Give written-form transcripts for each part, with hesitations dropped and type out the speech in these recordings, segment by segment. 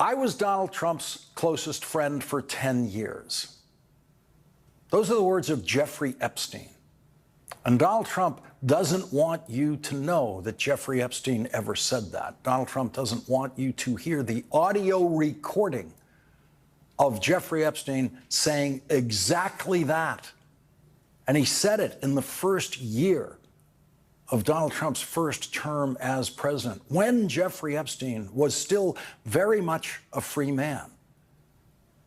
I was Donald Trump's closest friend for 10 years. Those are the words of Jeffrey Epstein. And Donald Trump doesn't want you to know that Jeffrey Epstein ever said that. Donald Trump doesn't want you to hear the audio recording of Jeffrey Epstein saying exactly that. And he said it in the first year of Donald Trump's first term as president, when Jeffrey Epstein was still very much a free man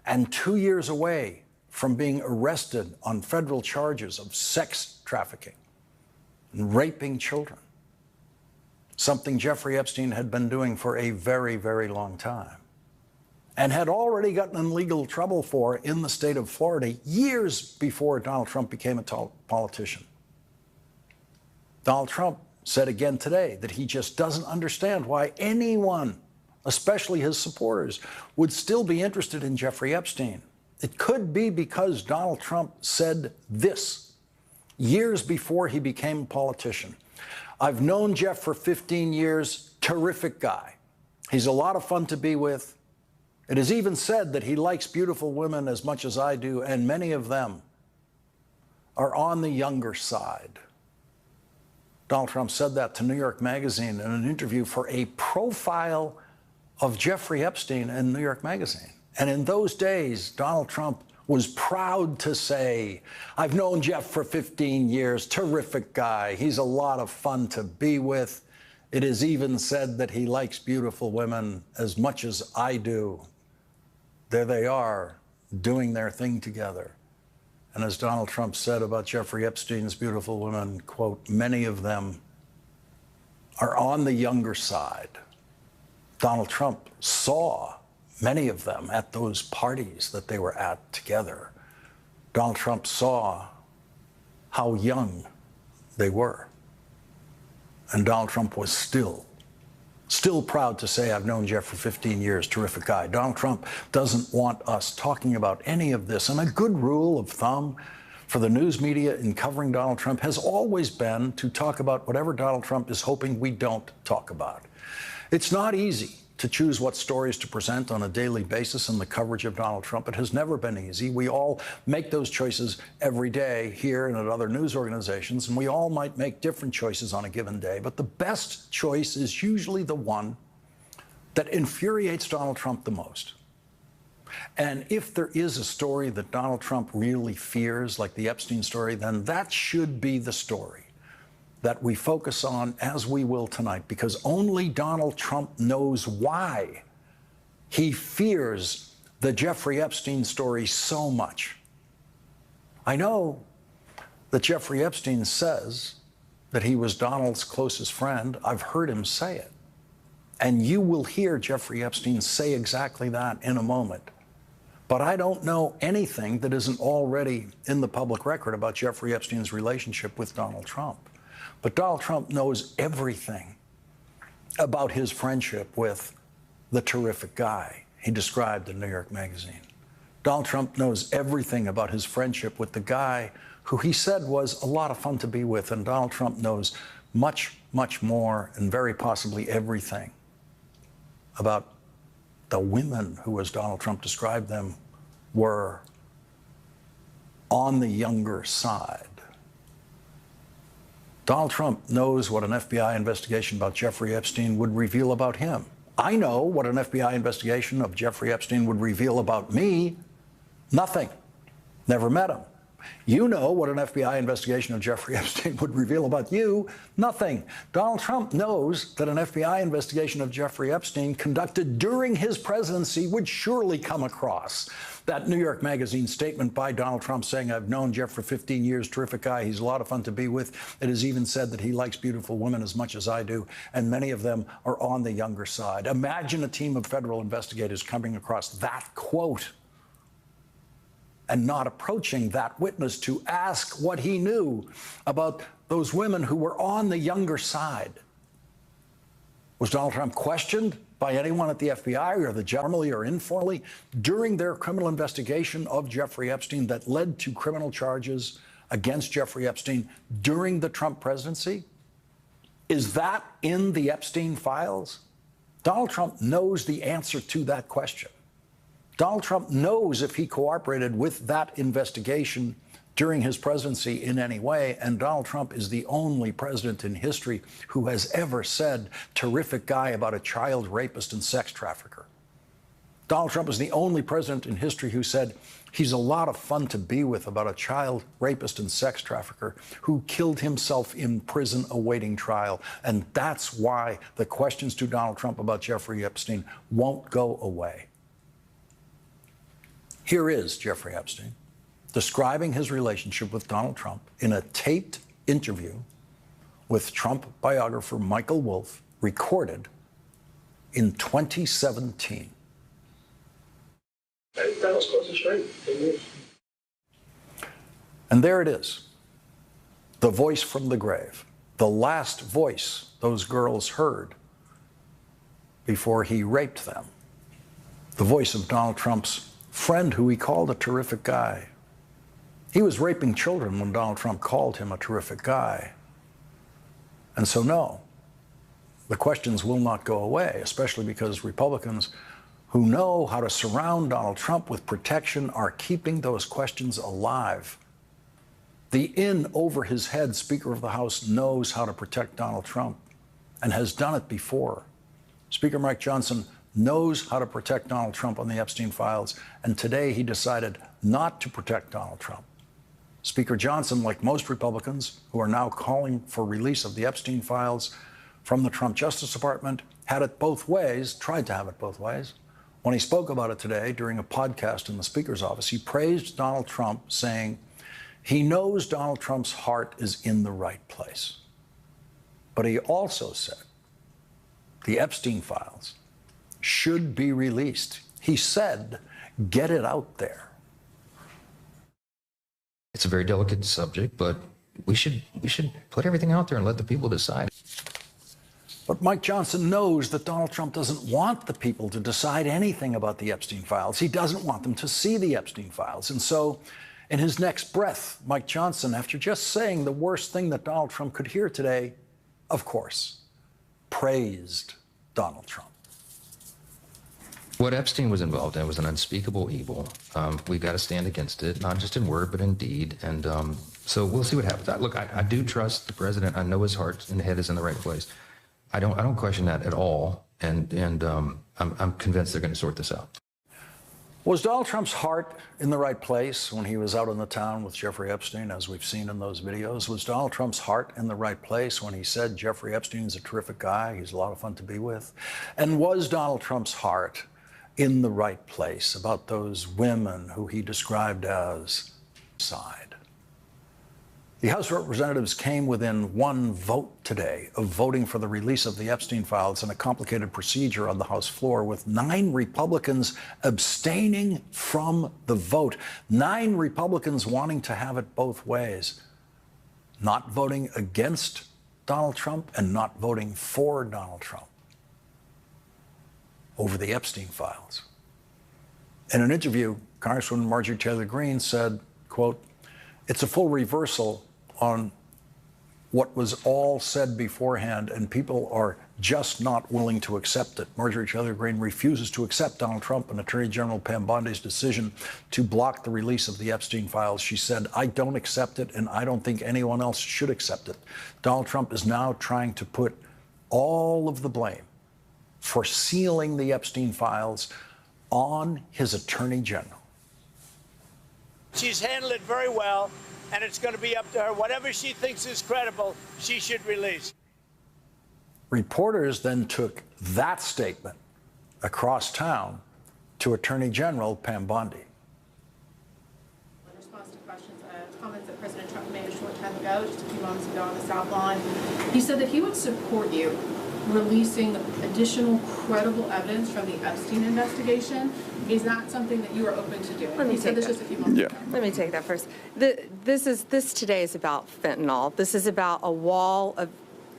and 2 years away from being arrested on federal charges of sex trafficking and raping children, something Jeffrey Epstein had been doing for a very, very long time and had already gotten in legal trouble for in the state of Florida years before Donald Trump became a politician. Donald Trump said again today that he just doesn't understand why anyone, especially his supporters, would still be interested in Jeffrey Epstein. It could be because Donald Trump said this years before he became a politician. I've known Jeff for 15 years, terrific guy. He's a lot of fun to be with. It is even said that he likes beautiful women as much as I do, and many of them are on the younger side. Donald Trump said that to New York Magazine in an interview for a profile of Jeffrey Epstein in New York Magazine. And in those days, Donald Trump was proud to say, I've known Jeff for 15 years, terrific guy. He's a lot of fun to be with. It is even said that he likes beautiful women as much as I do. There they are, doing their thing together. And as Donald Trump said about Jeffrey Epstein's beautiful women, quote, many of them are on the younger side. Donald Trump saw many of them at those parties that they were at together. Donald Trump saw how young they were. And Donald Trump was still proud to say, I've known Jeff for 15 years, terrific guy. Donald Trump doesn't want us talking about any of this. And a good rule of thumb for the news media in covering Donald Trump has always been to talk about whatever Donald Trump is hoping we don't talk about. It's not easy to choose what stories to present on a daily basis in the coverage of Donald Trump. It has never been easy. We all make those choices every day here and at other news organizations, and we all might make different choices on a given day. But the best choice is usually the one that infuriates Donald Trump the most. And if there is a story that Donald Trump really fears, like the Epstein story, then that should be the story that we focus on, as we will tonight, because only Donald Trump knows why he fears the Jeffrey Epstein story so much. I know that Jeffrey Epstein says that he was Donald's closest friend. I've heard him say it. And you will hear Jeffrey Epstein say exactly that in a moment. But I don't know anything that isn't already in the public record about Jeffrey Epstein's relationship with Donald Trump. But Donald Trump knows everything about his friendship with the terrific guy he described in New York Magazine. Donald Trump knows everything about his friendship with the guy who he said was a lot of fun to be with. And Donald Trump knows much, much more, and very possibly everything about the women who, as Donald Trump described them, were on the younger side. Donald Trump knows what an FBI investigation about Jeffrey Epstein would reveal about him. I know what an FBI investigation of Jeffrey Epstein would reveal about me. Nothing. Never met him. You know what an FBI investigation of Jeffrey Epstein would reveal about you. Nothing. Donald Trump knows that an FBI investigation of Jeffrey Epstein conducted during his presidency would surely come across that New York Magazine statement by Donald Trump saying, I've known Jeff for 15 years, terrific guy, he's a lot of fun to be with. It is even said that he likes beautiful women as much as I do, and many of them are on the younger side. Imagine a team of federal investigators coming across that quote and not approaching that witness to ask what he knew about those women who were on the younger side. Was Donald Trump questioned by anyone at the FBI or the formally or informally during their criminal investigation of Jeffrey Epstein that led to criminal charges against Jeffrey Epstein during the Trump presidency? Is that in the Epstein files? Donald Trump knows the answer to that question. Donald Trump knows if he cooperated with that investigation during his presidency in any way, and Donald Trump is the only president in history who has ever said terrific guy about a child rapist and sex trafficker. Donald Trump is the only president in history who said he's a lot of fun to be with about a child rapist and sex trafficker who killed himself in prison awaiting trial. And that's why the questions to Donald Trump about Jeffrey Epstein won't go away. Here is Jeffrey Epstein describing his relationship with Donald Trump in a taped interview with Trump biographer Michael Wolff, recorded in 2017. And there it is, the voice from the grave, the last voice those girls heard before he raped them, the voice of Donald Trump's friend who he called a terrific guy. He was raping children when Donald Trump called him a terrific guy. And so, no, the questions will not go away, especially because Republicans who know how to surround Donald Trump with protection are keeping those questions alive. The in over his head Speaker of the House knows how to protect Donald Trump and has done it before. Speaker Mike Johnson knows how to protect Donald Trump on the Epstein files, and today he decided not to protect Donald Trump. Speaker Johnson, like most Republicans who are now calling for release of the Epstein files from the Trump Justice Department, had it both ways, tried to have it both ways. When he spoke about it today during a podcast in the Speaker's office, he praised Donald Trump, saying he knows Donald Trump's heart is in the right place. But he also said the Epstein files should be released. He said, get it out there. It's a very delicate subject, but we should put everything out there and let the people decide. But Mike Johnson knows that Donald Trump doesn't want the people to decide anything about the Epstein files. He doesn't want them to see the Epstein files. And so in his next breath, Mike Johnson, after just saying the worst thing that Donald Trump could hear today, of course, praised Donald Trump. What Epstein was involved in was an unspeakable evil. We've got to stand against it, not just in word, but in deed. And so we'll see what happens. Look, I do trust the president. I know his heart and head is in the right place. I don't question that at all. And I'm convinced they're going to sort this out. Was Donald Trump's heart in the right place when he was out in the town with Jeffrey Epstein, as we've seen in those videos? Was Donald Trump's heart in the right place when he said Jeffrey Epstein is a terrific guy, he's a lot of fun to be with? And was Donald Trump's heart in the right place about those women who he described as side? The House of Representatives came within one vote today of voting for the release of the Epstein files in a complicated procedure on the House floor, with 9 Republicans abstaining from the vote. 9 Republicans wanting to have it both ways, not voting against Donald Trump and not voting for Donald Trump over the Epstein files. In an interview, Congresswoman Marjorie Taylor Greene said, quote, "It's a full reversal on what was all said beforehand, and people are just not willing to accept it." Marjorie Taylor Greene refuses to accept Donald Trump and Attorney General Pam Bondi's decision to block the release of the Epstein files. She said, "I don't accept it, and I don't think anyone else should accept it." Donald Trump is now trying to put all of the blame for sealing the Epstein files on his Attorney General. She's handled it very well, and it's going to be up to her. Whatever she thinks is credible, she should release. Reporters then took that statement across town to Attorney General Pam Bondi. In response to questions, comments that President Trump made a short time ago, just a few moments ago on the South Lawn, he said that he would support you releasing additional credible evidence from the Epstein investigation. Is that something that you are open to doing? He said this just a few moments ago. Let me take that first. This today is about fentanyl. This is about a wall of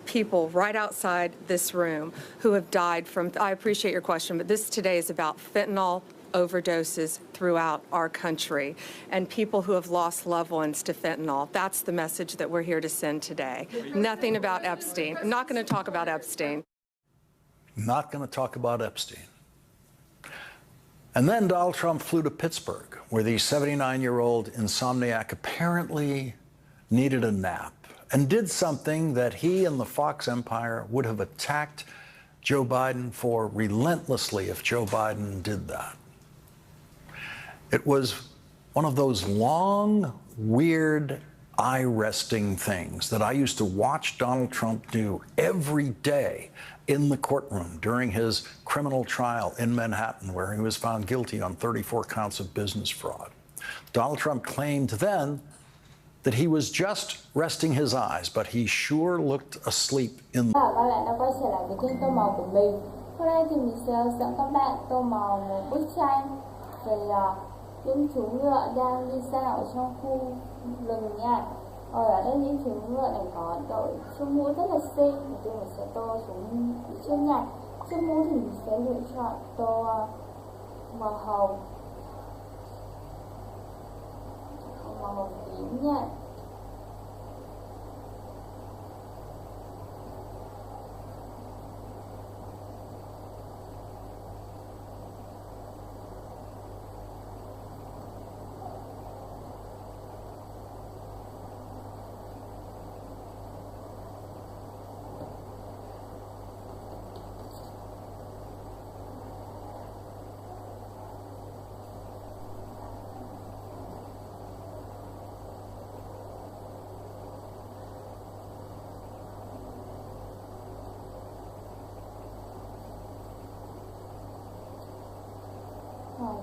people right outside this room who have died from, I appreciate your question, but this today is about fentanyl overdoses throughout our country and people who have lost loved ones to fentanyl. That's the message that we're here to send today. Nothing about Epstein. I'm not going to talk about Epstein. not going to talk about Epstein. And then Donald Trump flew to Pittsburgh, where the 79-year-old insomniac apparently needed a nap, and did something that he and the Fox empire would have attacked Joe Biden for relentlessly if Joe Biden did that. It was one of those long, weird, eye-resting things that I used to watch Donald Trump do every day in the courtroom during his criminal trial in Manhattan, where he was found guilty on 34 counts of business fraud. Donald Trump claimed then that he was just resting his eyes, but he sure looked asleep in Các bạn đã quay trở lại với kênh Tô Màu của mình. Hôm nay thì mình sẽ dẫn các bạn tô màu một bức tranh về những chú ngựa đang đi dạo ở trong khu rừng nha. Ở đây những chú ngựa này có đội chiếc mũ rất là xinh. Đầu tiên mình sẽ tô xuống phía trước nha. Chiếc mũ thì mình sẽ lựa chọn tô màu hồng, màu hồng tím nha.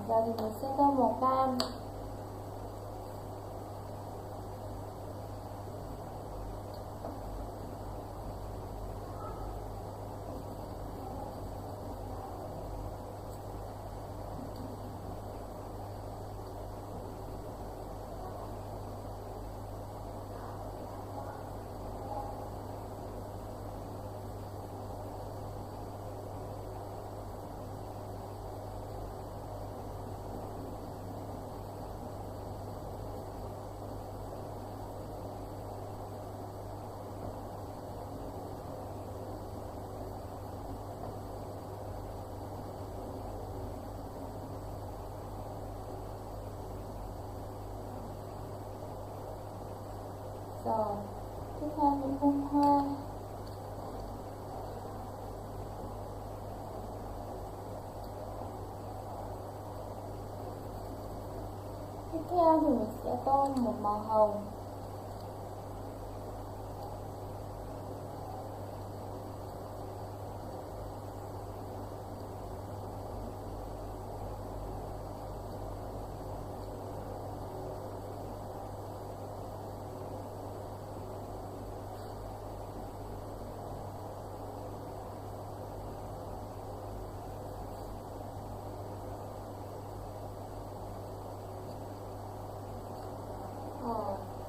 Giờ thì mình sẽ tô màu cam. Rồi, tiếp theo những bông hoa. Tiếp theo thì mình sẽ tô một màu hồng.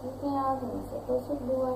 Tiếp theo thì mình sẽ tô chiếc đuôi.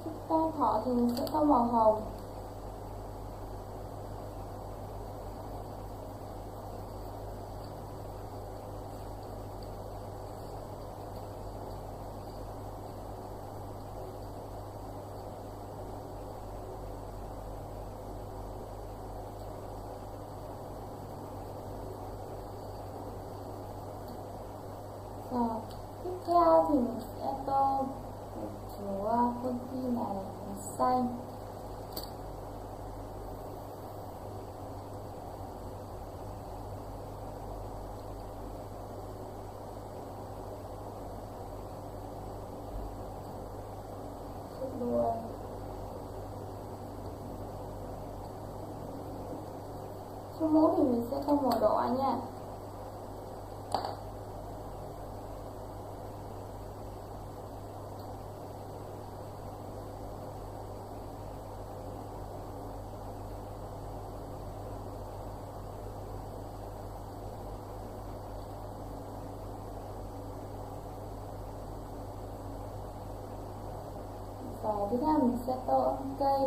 Chiếc tai thỏ thì mình sẽ tô màu hồng. Rồi, tiếp theo thì mình sẽ tô chú con tim này màu xanh. Chiếc đuôi. Chiếc mũ thì mình sẽ tô màu đỏ nha. tiếp theo mình sẽ tô âm cây.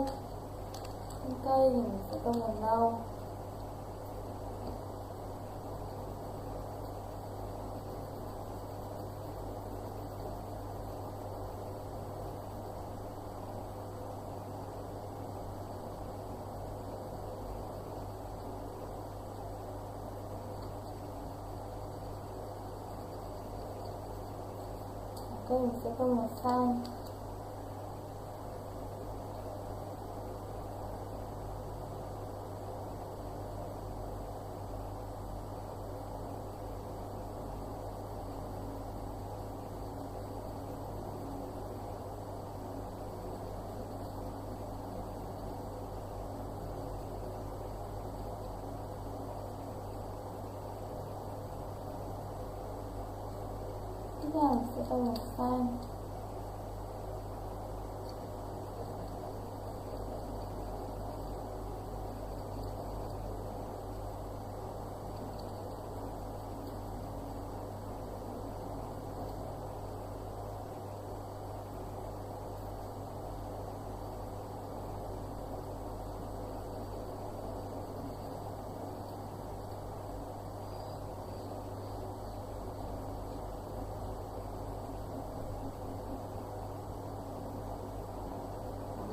Âm cây thì mình sẽ tô màu nâu. Cây mình sẽ tô màu xanh. Tiếp theo mình sẽ tô màu xanh.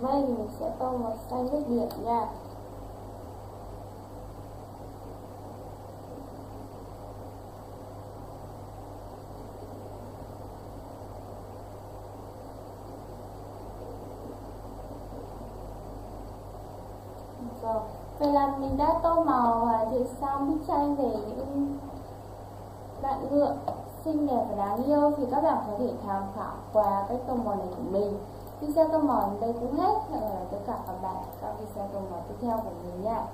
Mây thì mình sẽ tô màu xanh nước biển nha. Rồi, vậy là mình đã tô màu hoàn thiện xong bức tranh về những bạn ngựa xinh đẹp và đáng yêu, thì các bạn có thể tham khảo qua cách tô màu này của mình. Video tô màu đến đây cũng hết. Hẹn gặp lại tất cả các bạn ở các video tô màu tiếp theo của mình nha.